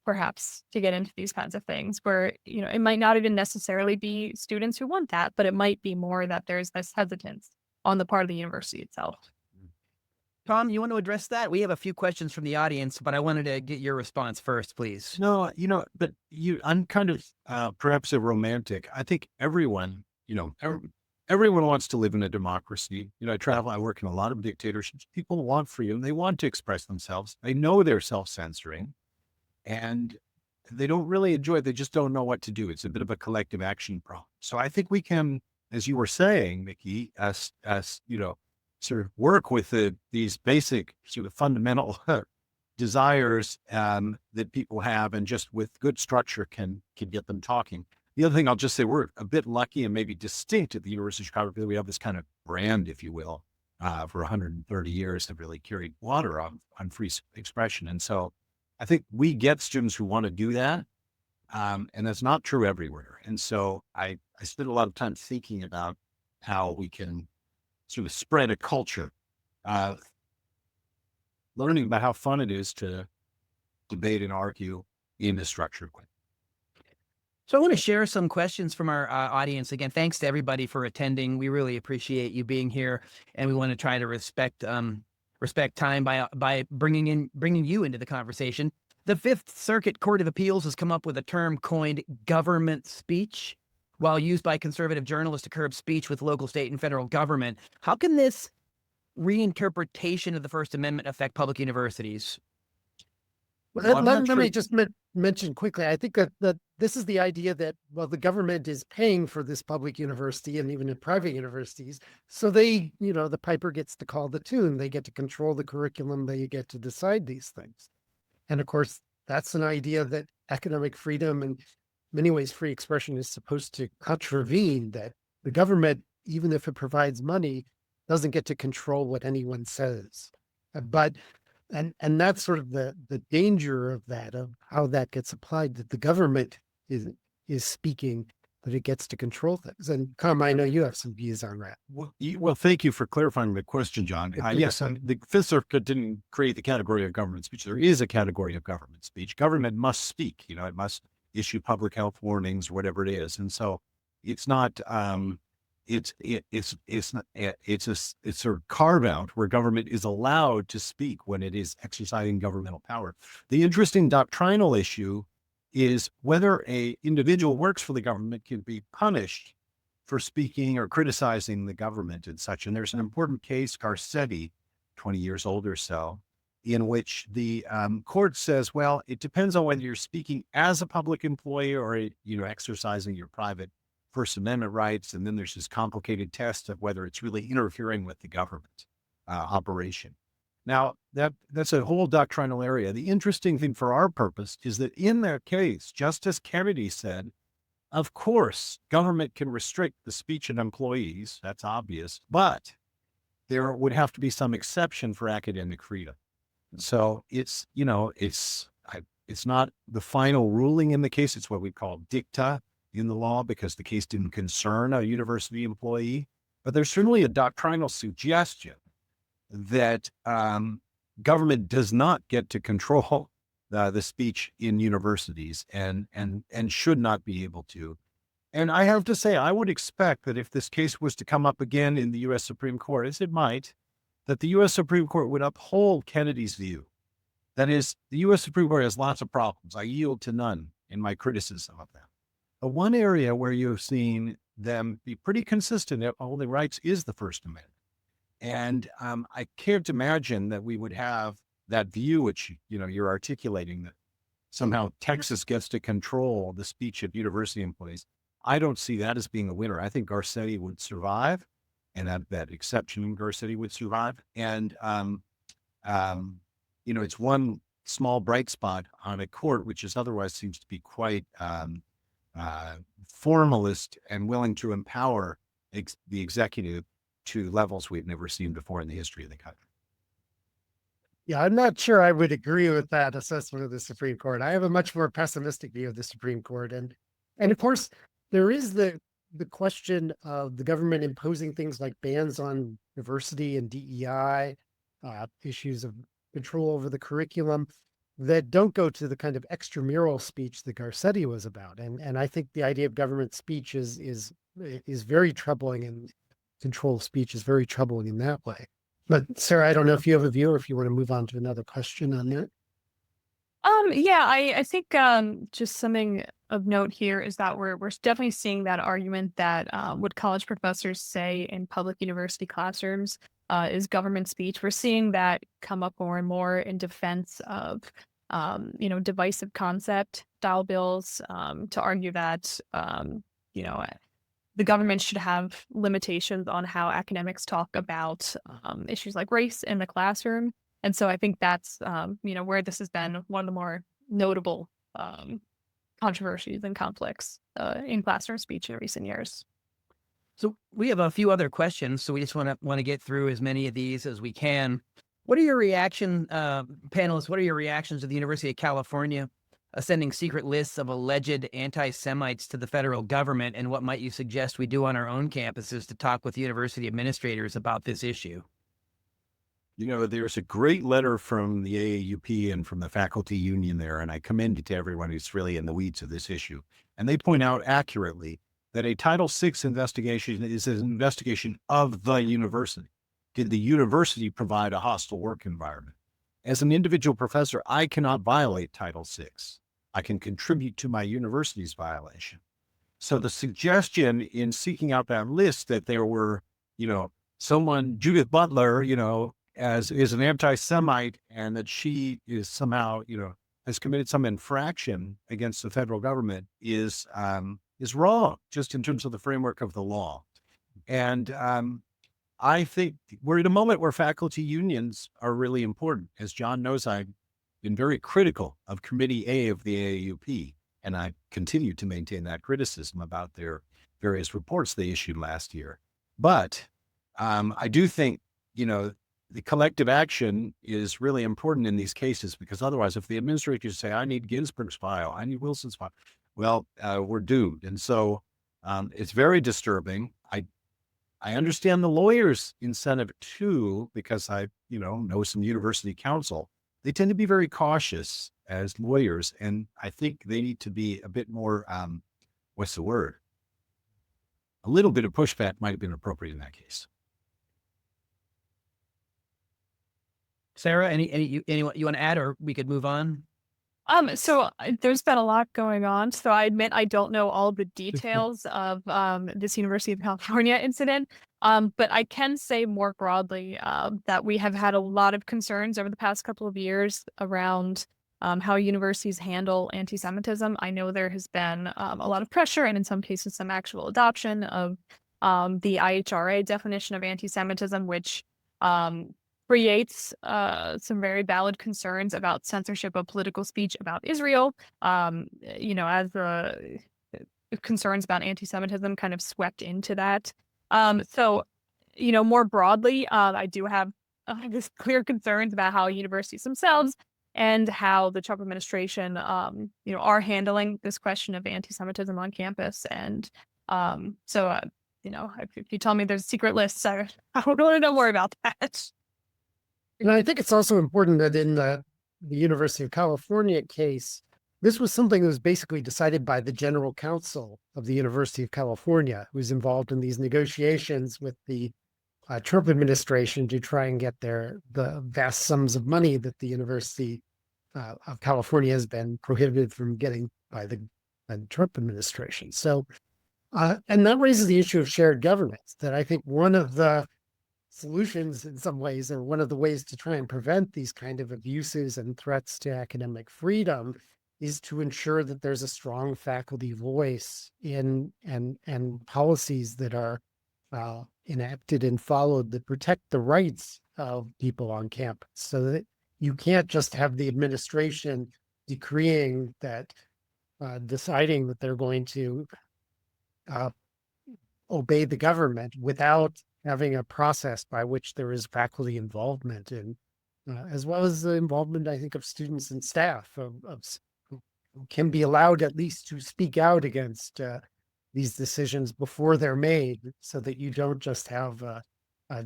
perhaps to get into these kinds of things where, it might not even necessarily be students who want that, but it might be more that there's this hesitance on the part of the university itself. Tom, you want to address that? We have a few questions from the audience, but I wanted to get your response first, please. No, but I'm kind of perhaps a romantic. I think everyone, everyone wants to live in a democracy. I work in a lot of dictatorships. People want freedom. They want to express themselves. They know they're self-censoring, and they don't really enjoy it. They just don't know what to do. It's a bit of a collective action problem. So I think we can, as you were saying, Mickey, as sort of work with these basic sort of fundamental desires that people have, and just with good structure can get them talking. The other thing I'll just say, we're a bit lucky and maybe distinct at the University of Chicago because we have this kind of brand, if you will, for 130 years have really carried water on free expression. And so I think we get students who want to do that. And that's not true everywhere. And so I spend a lot of time thinking about how we can sort of spread a culture, learning about how fun it is to debate and argue in a structured way. So I want to share some questions from our audience. Again, thanks to everybody for attending. We really appreciate you being here, and we want to try to respect time by bringing you into the conversation. The Fifth Circuit Court of Appeals has come up with a term coined government speech, while used by conservative journalists to curb speech with local, state, and federal government. How can this reinterpretation of the First Amendment affect public universities? Well, let me just mention quickly. I think that this is the idea that, well, the government is paying for this public university and even in private universities. So they, the piper gets to call the tune. They get to control the curriculum. They get to decide these things. And of course, that's an idea that academic freedom and many ways free expression is supposed to contravene, that the government, even if it provides money, doesn't get to control what anyone says. But and that's sort of the danger of that, of how that gets applied, that the government is speaking, that it gets to control things. And Carm, I know you have some views on that. Well, thank you for clarifying the question, John. Yes, the Fifth Circuit didn't create the category of government speech. There is a category of government speech. Government must speak. It must issue public health warnings or whatever it is. And so it's not, it's a sort of carve out where government is allowed to speak when it is exercising governmental power. The interesting doctrinal issue is whether a individual works for the government can be punished for speaking or criticizing the government and such. And there's an important case, Garcetti, 20 years old or so, in which the court says, well, it depends on whether you're speaking as a public employee or, exercising your private First Amendment rights. And then there's this complicated test of whether it's really interfering with the government operation. Now, that's a whole doctrinal area. The interesting thing for our purpose is that in their case, Justice Kennedy said, of course, government can restrict the speech of employees. That's obvious, but there would have to be some exception for academic freedom. So it's, it's not the final ruling in the case. It's what we call dicta in the law because the case didn't concern a university employee. But there's certainly a doctrinal suggestion that government does not get to control the speech in universities and should not be able to. And I have to say, I would expect that if this case was to come up again in the U.S. Supreme Court, as it might, that the U.S. Supreme Court would uphold Kennedy's view. That is, the U.S. Supreme Court has lots of problems. I yield to none in my criticism of them. But one area where you've seen them be pretty consistent at holding rights is the First Amendment. And I can't imagine that we would have that view, which, you're articulating, that somehow Texas gets to control the speech of university employees. I don't see that as being a winner. I think Garcetti would survive, and that exception in Garcetti would forgive. And, it's one small bright spot on a court, which is otherwise seems to be quite formalist and willing to empower the executive to levels we've never seen before in the history of the country. Yeah, I'm not sure I would agree with that assessment of the Supreme Court. I have a much more pessimistic view of the Supreme Court. And of course, there is the question of the government imposing things like bans on diversity and DEI, issues of control over the curriculum that don't go to the kind of extramural speech that Garcetti was about. And I think the idea of government speech is very troubling, and control of speech is very troubling in that way. But Sarah, I don't know if you have a view or if you want to move on to another question on that. Yeah, I think just something of note here is that we're definitely seeing that argument that what college professors say in public university classrooms is government speech. We're seeing that come up more and more in defense of divisive concept style bills to argue that the government should have limitations on how academics talk about issues like race in the classroom. And so I think that's, where this has been one of the more notable controversies and conflicts in classroom speech in recent years. So we have a few other questions, so we just want to get through as many of these as we can. What are your panelists, what are your reactions to the University of California sending secret lists of alleged anti-Semites to the federal government, and what might you suggest we do on our own campuses to talk with university administrators about this issue? There's a great letter from the AAUP and from the faculty union there, and I commend it to everyone who's really in the weeds of this issue. And they point out accurately that a Title VI investigation is an investigation of the university. Did the university provide a hostile work environment? As an individual professor, I cannot violate Title VI. I can contribute to my university's violation. So the suggestion in seeking out that list that there were, someone, Judith Butler, is an anti-Semite, and that she is somehow, has committed some infraction against the federal government is wrong, just in terms of the framework of the law. And I think we're in a moment where faculty unions are really important. As John knows, I've been very critical of Committee A of the AAUP, and I continue to maintain that criticism about their various reports they issued last year. But I do think, the collective action is really important in these cases, because otherwise, if the administrators say, I need Ginsburg's file, I need Wilson's file, well, we're doomed. And so it's very disturbing. I understand the lawyers' incentive too, because I, know some university counsel. They tend to be very cautious as lawyers, and I think they need to be a bit more, what's the word? A little bit of pushback might have been appropriate in that case. Sarah, anyone you want to add, or we could move on? So there's been a lot going on. So I admit I don't know all the details of this University of California incident. But I can say more broadly that we have had a lot of concerns over the past couple of years around how universities handle anti-Semitism. I know there has been a lot of pressure, and in some cases some actual adoption of the IHRA definition of anti-Semitism, which creates some very valid concerns about censorship of political speech about Israel. As the concerns about anti-Semitism kind of swept into that. More broadly, I do have this clear concerns about how universities themselves and how the Trump administration, are handling this question of anti-Semitism on campus. And if you tell me there's secret lists, I don't want to know more about that. And I think it's also important that in the University of California case, this was something that was basically decided by the general counsel of the University of California, who was involved in these negotiations with the Trump administration to try and get the vast sums of money that the University of California has been prohibited from getting by the Trump administration. So, and that raises the issue of shared governance, that I think one of the solutions in some ways, or one of the ways to try and prevent these kind of abuses and threats to academic freedom, is to ensure that there's a strong faculty voice in and policies that are enacted and followed that protect the rights of people on campus, so that you can't just have the administration decreeing that, deciding that they're going to obey the government without having a process by which there is faculty involvement, and as well as the involvement, I think, of students and staff who can be allowed at least to speak out against these decisions before they're made, so that you don't just have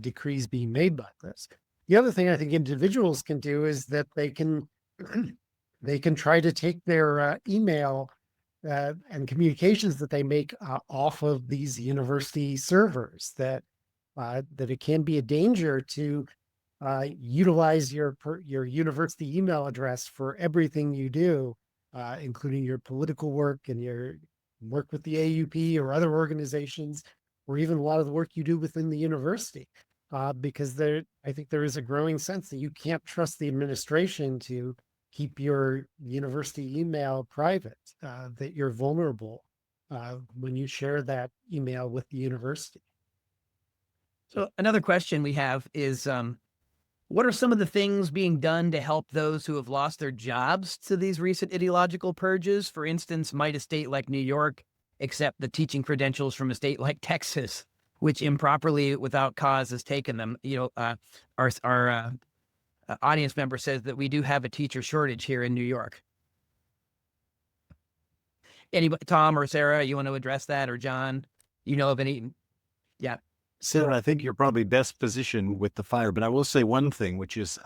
decrees being made by this. The other thing I think individuals can do is that they can try to take their email and communications that they make off of these university servers. That it can be a danger to utilize your university email address for everything you do, including your political work and your work with the AAUP or other organizations, or even a lot of the work you do within the university, because I think there is a growing sense that you can't trust the administration to keep your university email private, that you're vulnerable when you share that email with the university. So another question we have is, what are some of the things being done to help those who have lost their jobs to these recent ideological purges? For instance, might a state like New York accept the teaching credentials from a state like Texas, which improperly, without cause, has taken them? Our audience member says that we do have a teacher shortage here in New York. Anybody, Tom or Sarah, you want to address that, or John? You know of any? Yeah. Sarah, I think you're probably best positioned with the fire, but I will say one thing, which is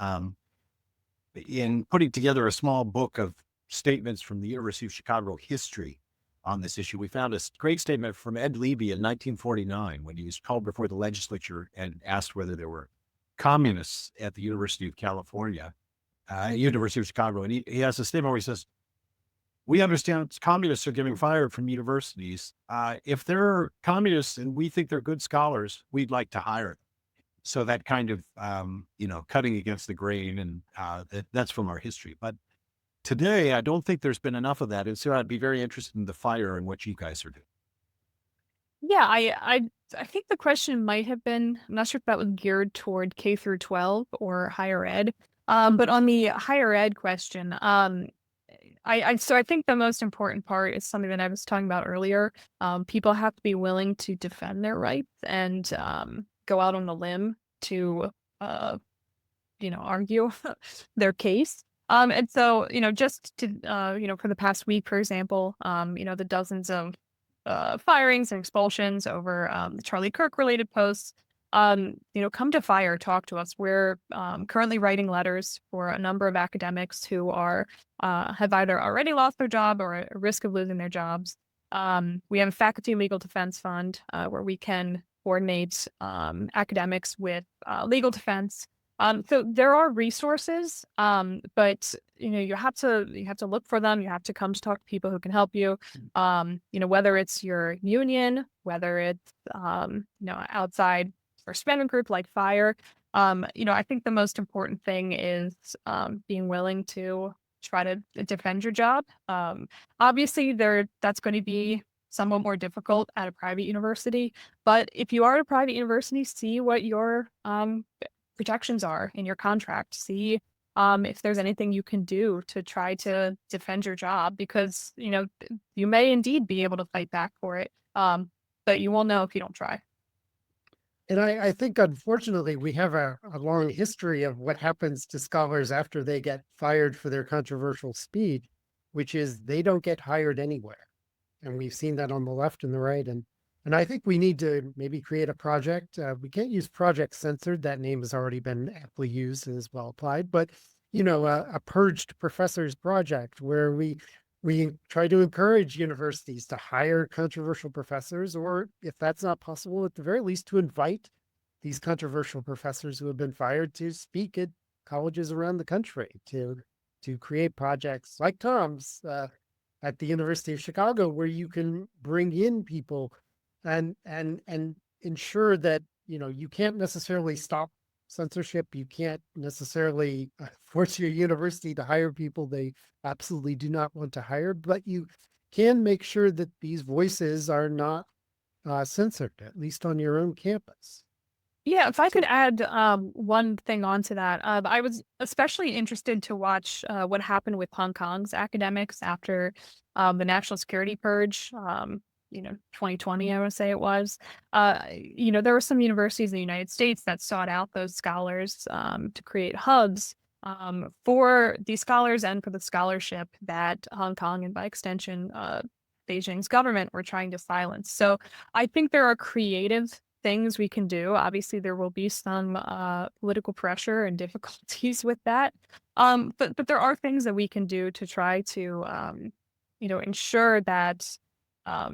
in putting together a small book of statements from the University of Chicago history on this issue, we found a great statement from Ed Levy in 1949 when he was called before the legislature and asked whether there were communists at the University of California, University of Chicago. And he has a statement where he says, "We understand communists are getting fired from universities. If they're communists and we think they're good scholars, we'd like to hire them." So that kind of, cutting against the grain, and that's from our history. But today, I don't think there's been enough of that. And so I'd be very interested in the fire and what you guys are doing. Yeah, I think the question might have been, I'm not sure if that was geared toward K through 12 or higher ed. But on the higher ed question, I think the most important part is something that I was talking about earlier. People have to be willing to defend their rights and go out on a limb to argue their case. And so, just to for the past week, for example, the dozens of firings and expulsions over the Charlie Kirk related posts. Come to Fire, talk to us. We're currently writing letters for a number of academics who have either already lost their job or at risk of losing their jobs. We have a faculty legal defense fund where we can coordinate academics with legal defense. So there are resources, but you have to look for them. You have to come to talk to people who can help you. Whether it's your union, whether it's outside First Amendment group like Fire. I think the most important thing is being willing to try to defend your job. Obviously, that's going to be somewhat more difficult at a private university. But if you are at a private university, see what your protections are in your contract. See if there's anything you can do to try to defend your job, because you may indeed be able to fight back for it, but you won't know if you don't try. And I think, unfortunately, we have a long history of what happens to scholars after they get fired for their controversial speech, which is they don't get hired anywhere. And we've seen that on the left and the right. And I think we need to maybe create a project. We can't use Project Censored. That name has already been aptly used and is well applied. But, a purged professors project where we try to encourage universities to hire controversial professors, or if that's not possible, at the very least to invite these controversial professors who have been fired to speak at colleges around the country, to create projects like Tom's at the University of Chicago, where you can bring in people and ensure that you can't necessarily stop censorship. You can't necessarily force your university to hire people they absolutely do not want to hire, but you can make sure that these voices are not censored, at least on your own campus. Yeah, if I could add one thing onto that, I was especially interested to watch what happened with Hong Kong's academics after the national security purge. 2020, I would say it was. There were some universities in the United States that sought out those scholars to create hubs for these scholars and for the scholarship that Hong Kong and by extension Beijing's government were trying to silence. So I think there are creative things we can do. Obviously, there will be some political pressure and difficulties with that. But there are things that we can do to try to ensure that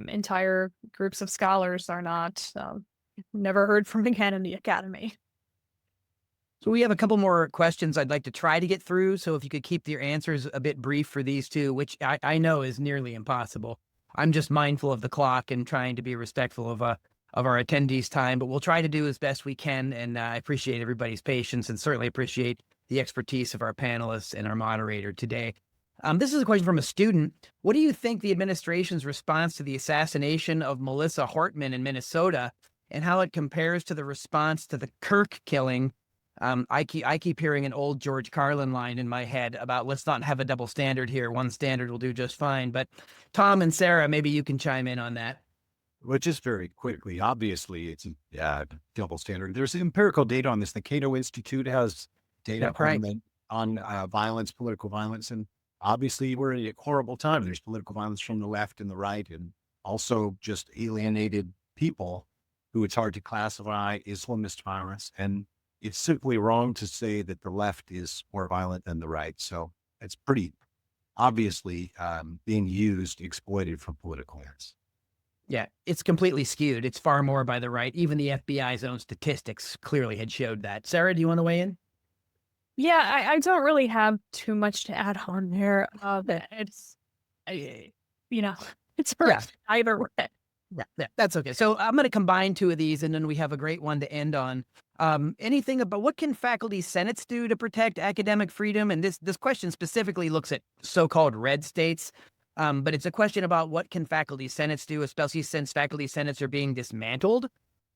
entire groups of scholars are not never heard from again in the academy. So we have a couple more questions I'd like to try to get through. So if you could keep your answers a bit brief for these two, which I know is nearly impossible. I'm just mindful of the clock and trying to be respectful of our attendees' time, but we'll try to do as best we can. And I appreciate everybody's patience and certainly appreciate the expertise of our panelists and our moderator today. This is a question from a student. What do you think the administration's response to the assassination of Melissa Hortman in Minnesota and how it compares to the response to the Kirk killing? I keep hearing an old George Carlin line in my head about let's not have a double standard here. One standard will do just fine. But Tom and Sarah, maybe you can chime in on that. Well, just very quickly, obviously, it's a double standard. There's empirical data on this. The Cato Institute has data on violence, political violence, and obviously we're in a horrible time. There's political violence from the left and the right, and also just alienated people who it's hard to classify Islamist violence. And it's simply wrong to say that the left is more violent than the right. So it's pretty obviously being used, exploited for political ends. Yeah, it's completely skewed. It's far more by the right. Even the FBI's own statistics clearly had showed that. Sarah, do you want to weigh in? Yeah, I don't really have too much to add on there. It's, it's either way. Yeah, that's okay. So I'm going to combine two of these, and then we have a great one to end on. Anything about what can faculty senates do to protect academic freedom? And this question specifically looks at so-called red states. But it's a question about what can faculty senates do, especially since faculty senates are being dismantled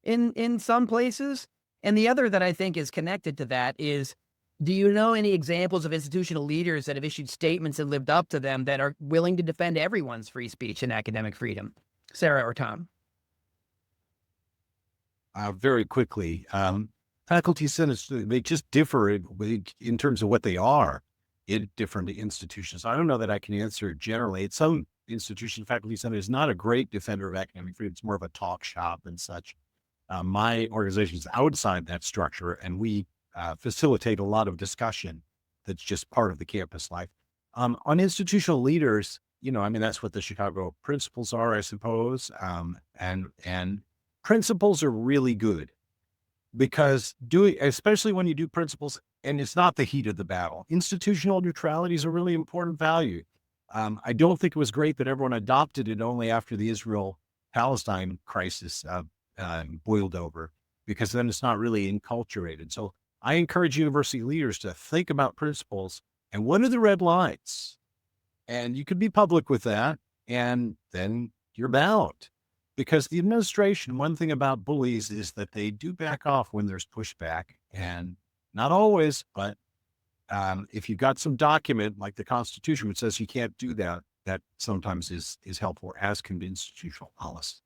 in some places. And the other that I think is connected to that is, do you know any examples of institutional leaders that have issued statements and lived up to them that are willing to defend everyone's free speech and academic freedom? Sarah or Tom? Very quickly, faculty senates, they just differ in terms of what they are in different institutions. I don't know that I can answer generally. At some institutions, faculty senate is not a great defender of academic freedom. It's more of a talk shop and such. My organization is outside that structure, and we facilitate a lot of discussion that's just part of the campus life. On institutional leaders, that's what the Chicago principles are, I suppose. And principles are really good because especially when you do principles, and it's not the heat of the battle. Institutional neutrality is a really important value. I don't think it was great that everyone adopted it only after the Israel-Palestine crisis boiled over, because then it's not really enculturated. So I encourage university leaders to think about principles and what are the red lines? And you can be public with that, and then you're bound. Because the administration, one thing about bullies is that they do back off when there's pushback, and Not always, but if you've got some document like the Constitution which says you can't do that, that sometimes is helpful, as can be institutional policy.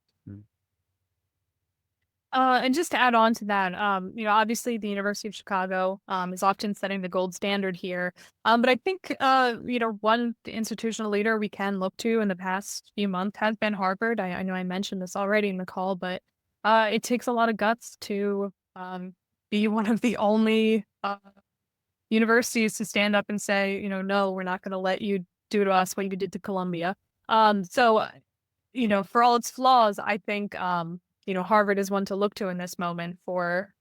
And just to add on to that, obviously the University of Chicago is often setting the gold standard here. But I think, one institutional leader we can look to in the past few months has been Harvard. I know I mentioned this already in the call, but it takes a lot of guts to be one of the only universities to stand up and say, no, we're not going to let you do to us what you did to Columbia. So, for all its flaws, I think, Harvard is one to look to in this moment for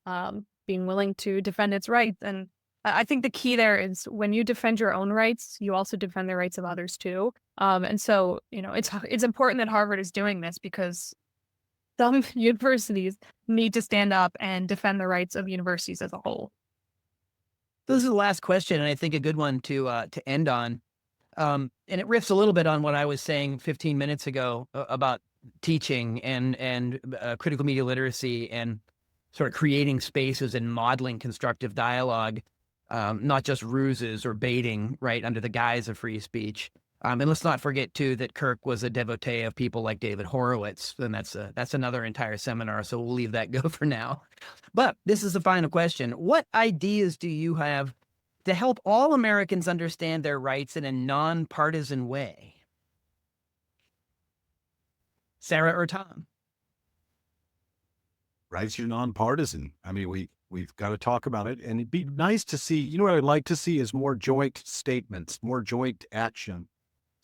being willing to defend its rights. And I think the key there is when you defend your own rights, you also defend the rights of others too. And so, it's important that Harvard is doing this because some universities need to stand up and defend the rights of universities as a whole. This is the last question, and I think a good one to end on. And it riffs a little bit on what I was saying 15 minutes ago about teaching and critical media literacy and sort of creating spaces and modeling constructive dialogue, not just ruses or baiting, right, under the guise of free speech. And let's not forget, too, that Kirk was a devotee of people like David Horowitz, and that's another entire seminar, so we'll leave that go for now. But this is the final question. What ideas do you have to help all Americans understand their rights in a nonpartisan way? Sarah or Tom? Rights are nonpartisan. I mean, we've got to talk about it, and it'd be nice to see, what I'd like to see is more joint statements, more joint action.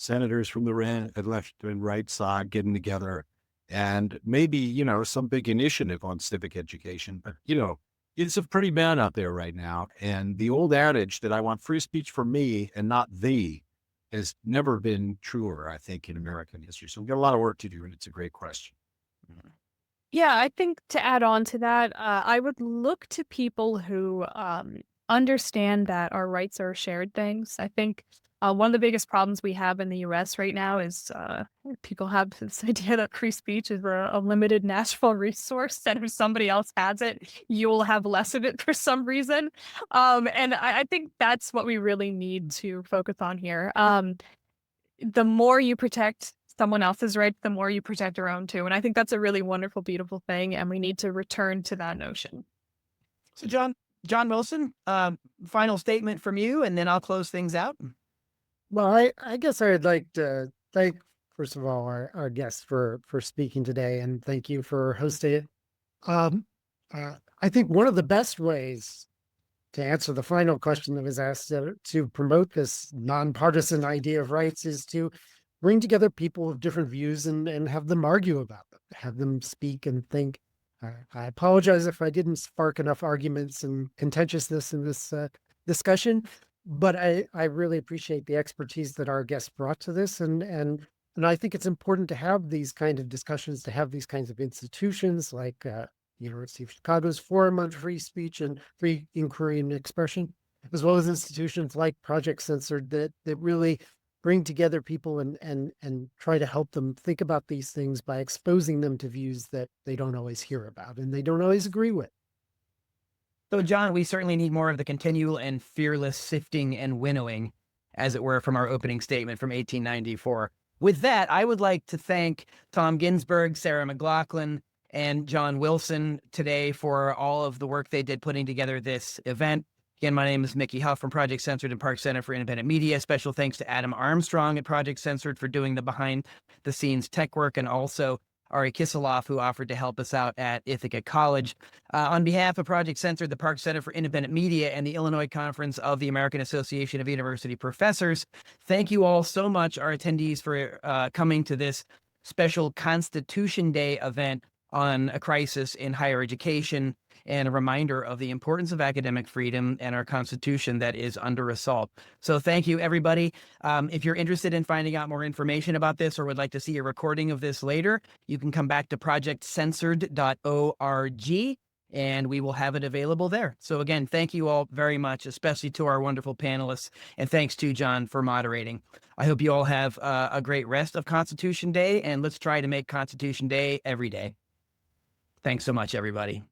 Senators from the left and right side getting together, and maybe, some big initiative on civic education. But, it's a pretty bad out there right now. And the old adage that I want free speech for me and not thee has never been truer, I think, in American history. So we've got a lot of work to do, and it's a great question. Yeah, I think to add on to that, I would look to people who understand that our rights are shared things. I think one of the biggest problems we have in the US right now is people have this idea that free speech is a limited natural resource, and if somebody else has it, you'll have less of it for some reason. And I think that's what we really need to focus on here. The more you protect someone else's rights, the more you protect your own too. And I think that's a really wonderful, beautiful thing, and we need to return to that notion. So John Wilson, final statement from you, and then I'll close things out. Well, I guess I'd like to thank, first of all, our guests for speaking today, and thank you for hosting it. I think one of the best ways to answer the final question that was asked to promote this nonpartisan idea of rights is to bring together people with different views and have them argue about them, have them speak and think. I apologize if I didn't spark enough arguments and contentiousness in this discussion. But I really appreciate the expertise that our guests brought to this. And I think it's important to have these kind of discussions, to have these kinds of institutions like University of Chicago's Forum on Free Speech and Free Inquiry and Expression, as well as institutions like Project Censored that really bring together people and try to help them think about these things by exposing them to views that they don't always hear about and they don't always agree with. So, John, we certainly need more of the continual and fearless sifting and winnowing, as it were, from our opening statement from 1894. With that, I would like to thank Tom Ginsburg, Sarah McLaughlin, and John Wilson today for all of the work they did putting together this event. Again, my name is Mickey Huff from Project Censored and Park Center for Independent Media. Special thanks to Adam Armstrong at Project Censored for doing the behind-the-scenes tech work, and also Ari Kiseloff, who offered to help us out at Ithaca College. On behalf of Project Censored, the Park Center for Independent Media, and the Illinois Conference of the American Association of University Professors, thank you all so much, our attendees, for coming to this special Constitution Day event on a crisis in higher education and a reminder of the importance of academic freedom and our Constitution that is under assault. So thank you, everybody. If you're interested in finding out more information about this or would like to see a recording of this later, you can come back to projectcensored.org and we will have it available there. So again, thank you all very much, especially to our wonderful panelists, and thanks to John for moderating. I hope you all have a great rest of Constitution Day, and let's try to make Constitution Day every day. Thanks so much, everybody.